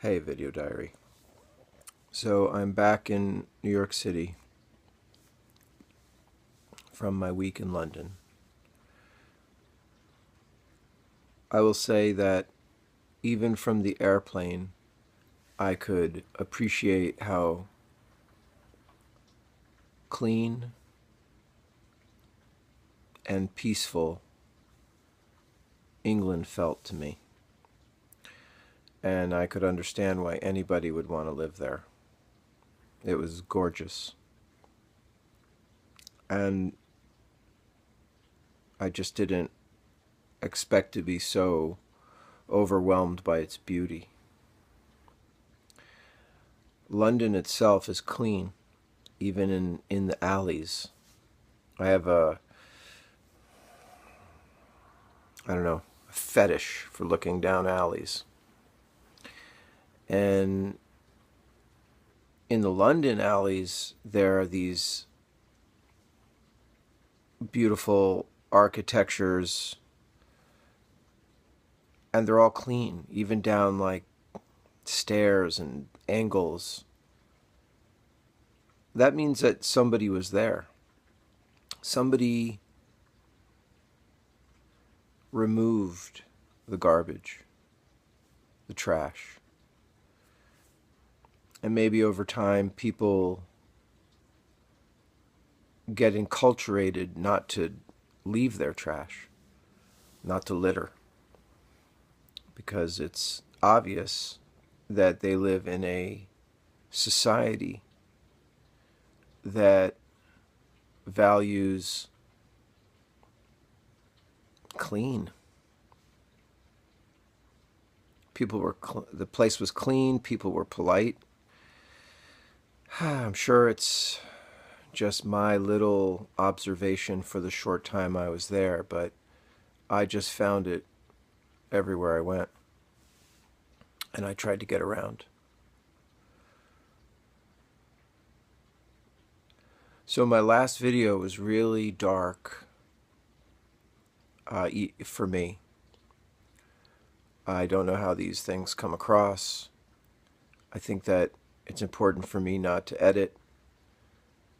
Hey, Video Diary. So I'm back in New York City from my week in London. I will say that even from the airplane, I could appreciate how clean and peaceful England felt to me. And I could understand why anybody would want to live there. It was gorgeous. And I just didn't expect to be so overwhelmed by its beauty. London itself is clean, even in the alleys. I have a fetish for looking down alleys. And in the London alleys, there are these beautiful architectures, and they're all clean, even down like stairs and angles. That means that somebody was there. Somebody removed the garbage, the trash. And maybe over time, people get enculturated not to leave their trash, not to litter, because it's obvious that they live in a society that values clean. The place was clean, people were polite. I'm sure it's just my little observation for the short time I was there, but I just found it everywhere I went, and I tried to get around. So my last video was really dark for me. I don't know how these things come across. I think that it's important for me not to edit,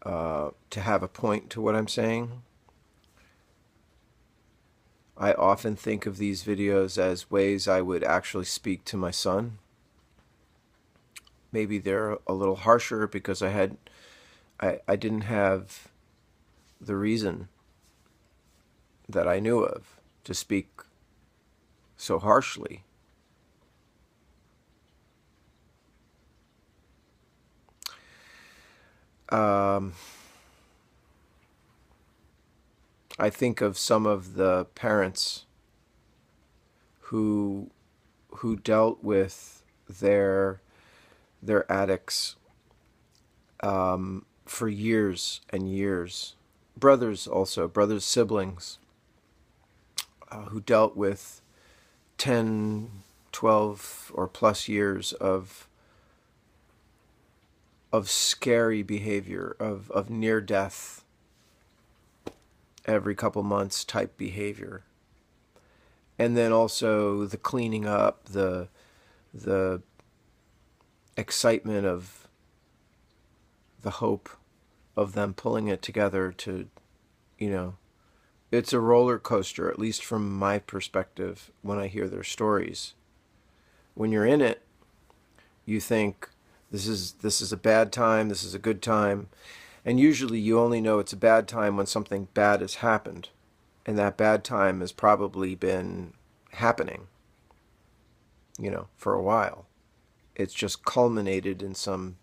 to have a point to what I'm saying. I often think of these videos as ways I would actually speak to my son. Maybe they're a little harsher because I didn't have the reason that I knew of to speak so harshly. I think of some of the parents who dealt with their addicts for years and years. Brothers, siblings, who dealt with 10, 12 or plus years of scary behavior, of near death every couple months type behavior. And then also the cleaning up, the excitement of the hope of them pulling it together to, it's a roller coaster, at least from my perspective when I hear their stories. When you're in it, you think this is a bad time, this is a good time. And usually you only know it's a bad time when something bad has happened. And that bad time has probably been happening, for a while. It's just culminated in some,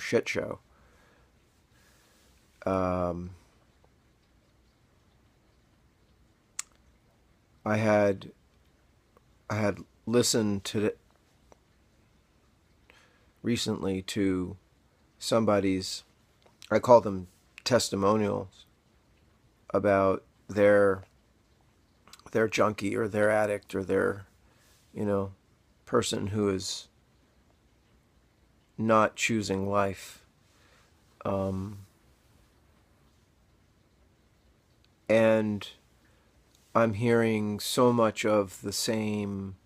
shit show. I had listened to recently to somebody's, I call them testimonials, about their junkie or their addict or their, person who is not choosing life. And I'm hearing so much of the same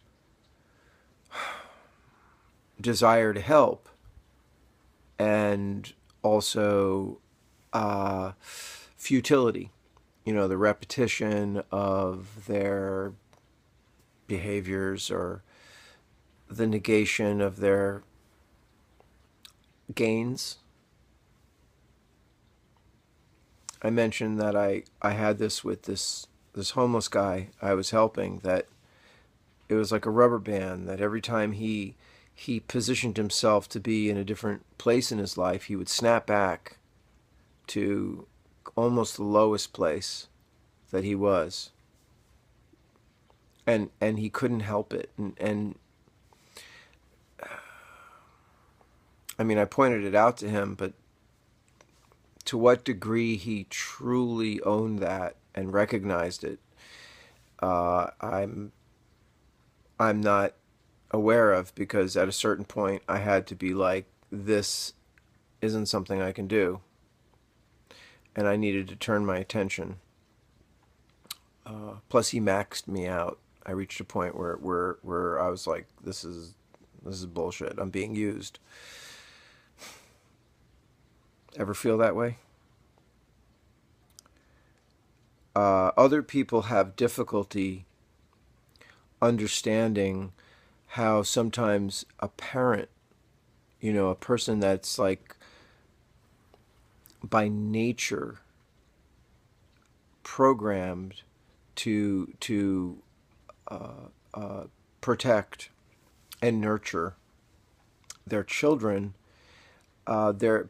desire to help, and also futility, the repetition of their behaviors or the negation of their gains. I mentioned that I had this with this homeless guy I was helping, that it was like a rubber band, that every time he positioned himself to be in a different place in his life, he would snap back to almost the lowest place that he was, and he couldn't help it. And I mean, I pointed it out to him, but to what degree he truly owned that and recognized it, I'm not aware of, because at a certain point I had to be like, this isn't something I can do, and I needed to turn my attention. Plus, he maxed me out. I reached a point where I was like, this is bullshit. I'm being used. Ever feel that way? Other people have difficulty understanding how sometimes a parent, a person that's like by nature programmed to protect and nurture their children,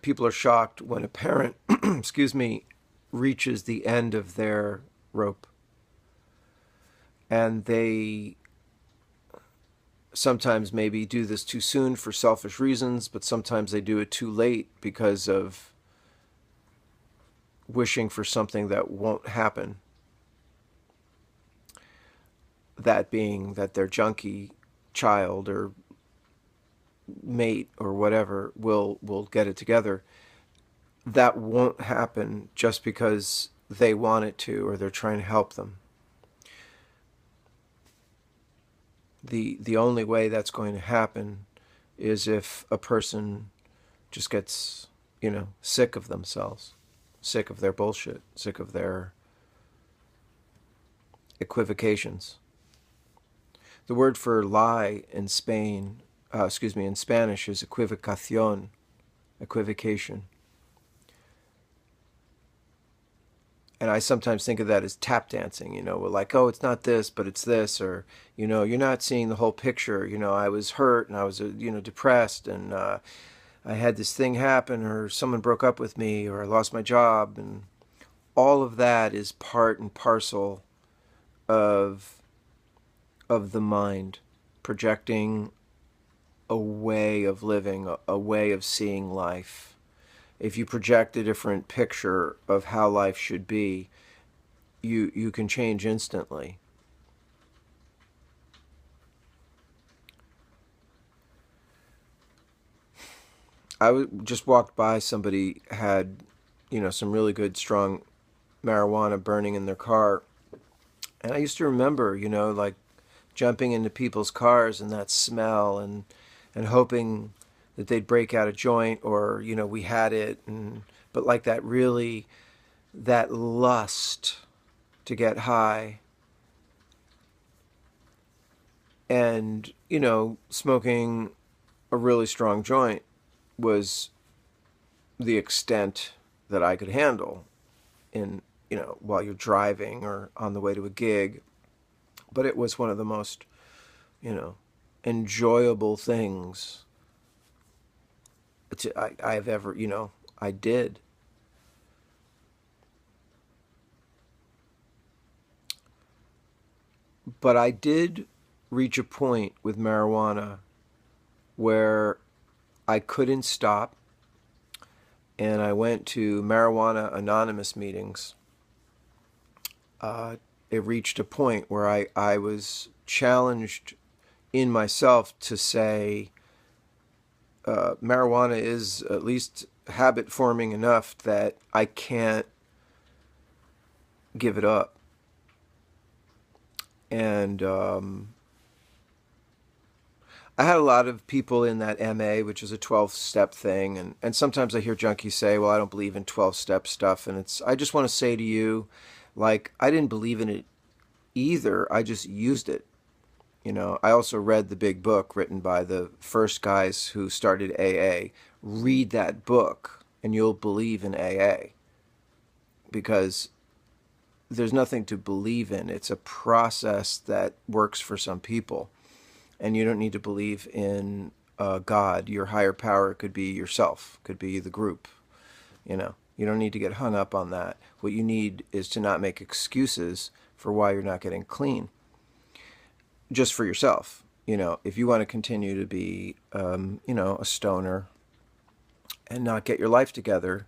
people are shocked when a parent, excuse me, reaches the end of their rope, and they sometimes maybe do this too soon for selfish reasons, but sometimes they do it too late because of wishing for something that won't happen. That being that their junkie child or mate or whatever will get it together. That won't happen just because they want it to, or they're trying to help them. The only way that's going to happen is if a person just gets, sick of themselves, sick of their bullshit, sick of their equivocations. The word for lie in Spain, in Spanish, is equivocación, equivocation. And I sometimes think of that as tap dancing, we're like, oh, it's not this, but it's this, or, you're not seeing the whole picture. I was hurt and I was, depressed, and I had this thing happen, or someone broke up with me, or I lost my job. And all of that is part and parcel of the mind projecting a way of living, a way of seeing life. If you project a different picture of how life should be, you can change instantly. Just walked by, somebody had, some really good strong marijuana burning in their car. And I used to remember, like jumping into people's cars and that smell, and hoping that they'd break out a joint, or, we had it. But like that lust to get high, and, smoking a really strong joint was the extent that I could handle in, while you're driving or on the way to a gig. But it was one of the most, enjoyable things I've ever, I did. But I did reach a point with marijuana where I couldn't stop, and I went to Marijuana Anonymous meetings. It reached a point where I was challenged in myself to say, marijuana is at least habit forming enough that I can't give it up. And I had a lot of people in that MA, which is a 12-step thing, and sometimes I hear junkies say, well, I don't believe in 12-step stuff, and I just want to say to you, like, I didn't believe in it either, I just used it. I also read the big book written by the first guys who started AA. Read that book, and you'll believe in AA, because there's nothing to believe in. It's a process that works for some people. And you don't need to believe in God. Your higher power could be yourself, could be the group. You don't need to get hung up on that. What you need is to not make excuses for why you're not getting clean, just for yourself. If you want to continue to be, a stoner and not get your life together,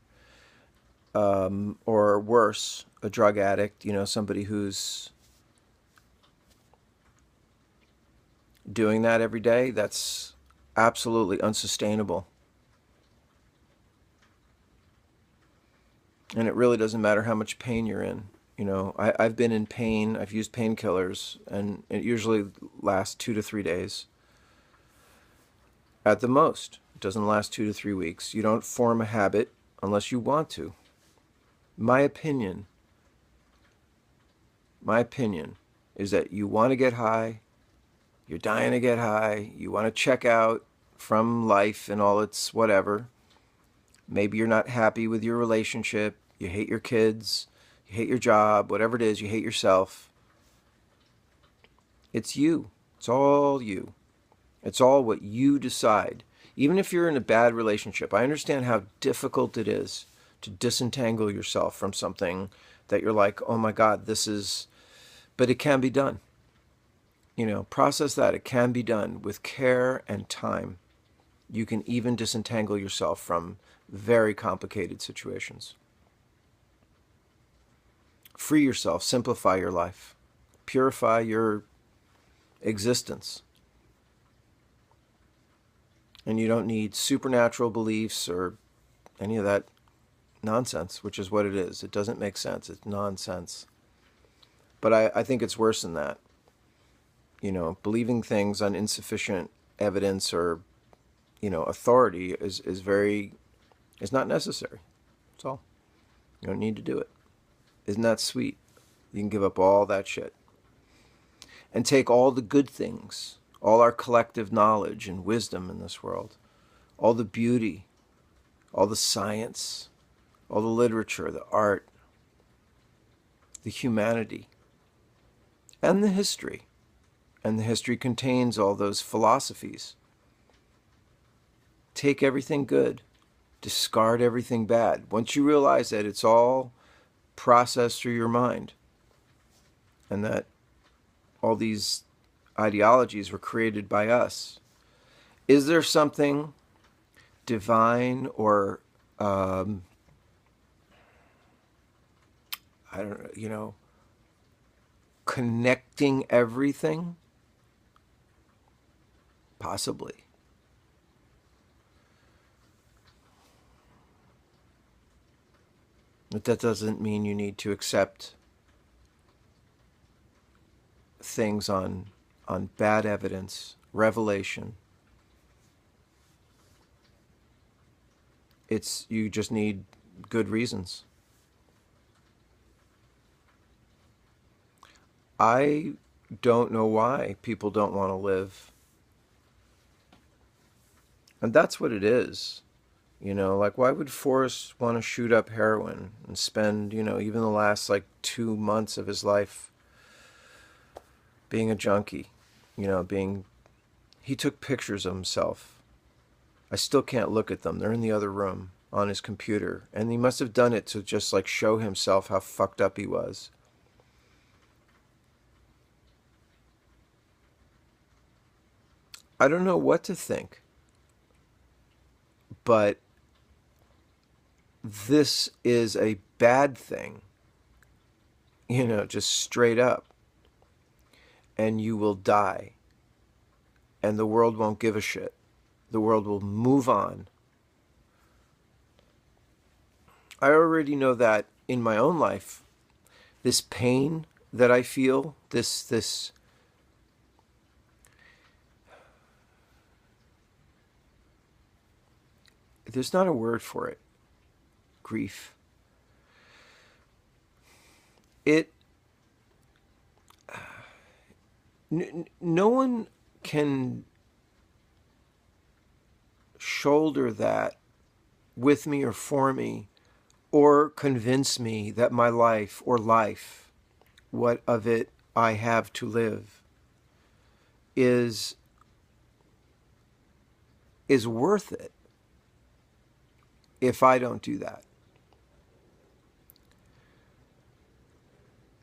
or worse, a drug addict, somebody who's doing that every day, that's absolutely unsustainable. And it really doesn't matter how much pain you're in. I've been in pain, I've used painkillers, and it usually lasts 2 to 3 days at the most. It doesn't last 2 to 3 weeks. You don't form a habit unless you want to. My opinion is that you want to get high, you're dying to get high, you want to check out from life and all its whatever. Maybe you're not happy with your relationship, you hate your kids, you hate your job, whatever it is, you hate yourself. It's you. It's all you. It's all what you decide. Even if you're in a bad relationship, I understand how difficult it is to disentangle yourself from something that you're like, oh my God, but it can be done. Process that. It can be done with care and time. You can even disentangle yourself from very complicated situations. Free yourself, simplify your life, purify your existence. And you don't need supernatural beliefs or any of that nonsense, which is what it is. It doesn't make sense. It's nonsense. But I think it's worse than that. Believing things on insufficient evidence or, authority is not necessary. That's all. You don't need to do it. Isn't that sweet? You can give up all that shit and take all the good things, all our collective knowledge and wisdom in this world, all the beauty, all the science, all the literature, the art, the humanity, and the history. And the history contains all those philosophies. Take everything good, discard everything bad. Once you realize that it's all processed through your mind, and that all these ideologies were created by us, is there something divine or, I don't know, connecting everything? Possibly. But that doesn't mean you need to accept things on bad evidence, revelation. You just need good reasons. I don't know why people don't want to live. And that's what it is. Like, why would Forrest want to shoot up heroin and spend, even the last 2 months of his life being a junkie? He took pictures of himself. I still can't look at them. They're in the other room on his computer. And he must have done it to just show himself how fucked up he was. I don't know what to think. But this is a bad thing, just straight up. And you will die. And the world won't give a shit. The world will move on. I already know that in my own life, this pain that I feel, this there's not a word for it. Grief. No one can shoulder that with me or for me, or convince me that my life, or life, what of it I have to live, is worth it if I don't do that.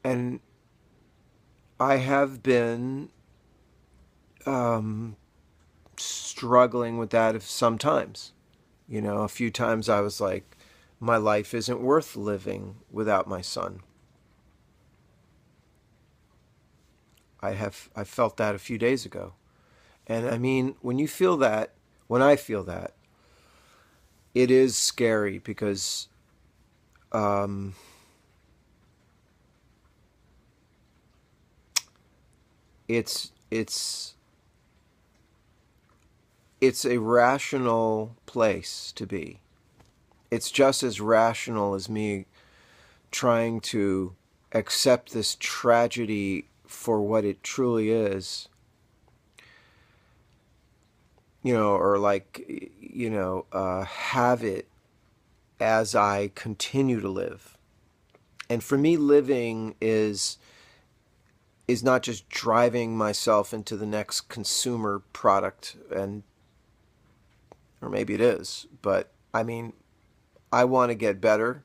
And I have been struggling with that sometimes. A few times I was like, my life isn't worth living without my son. I felt that a few days ago. And I mean, when I feel that, it is scary because it's a rational place to be. It's just as rational as me trying to accept this tragedy for what it truly is, or like, have it as I continue to live. And for me, living is not just driving myself into the next consumer product, or maybe it is, but I mean, I want to get better.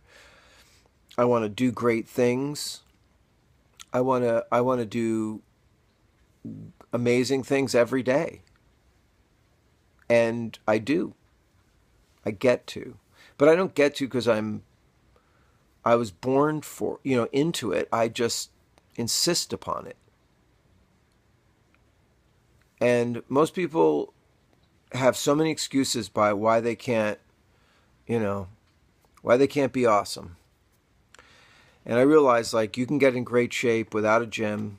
I want to do great things. I want to do amazing things every day. And I do. I get to. But I don't get to because I was born for, into it. I just insist upon it. And most people have so many excuses by why they can't, why they can't be awesome. And I realized, like, you can get in great shape without a gym.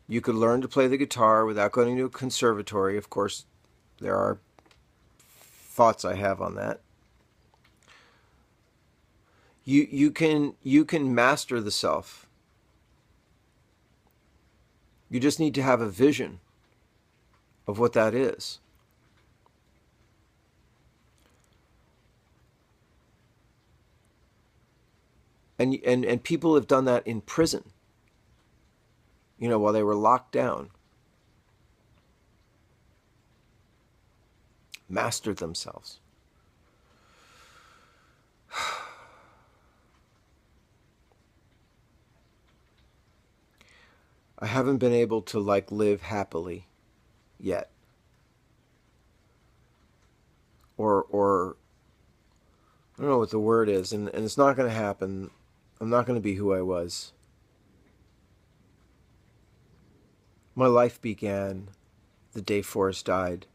You could learn to play the guitar without going to a conservatory. Of course, there are thoughts I have on that. You can master the self. You just need to have a vision of what that is. And people have done that in prison, while they were locked down. Mastered themselves. I haven't been able to live happily yet. Or I don't know what the word is, and it's not going to happen. I'm not going to be who I was. My life began the day Forrest died.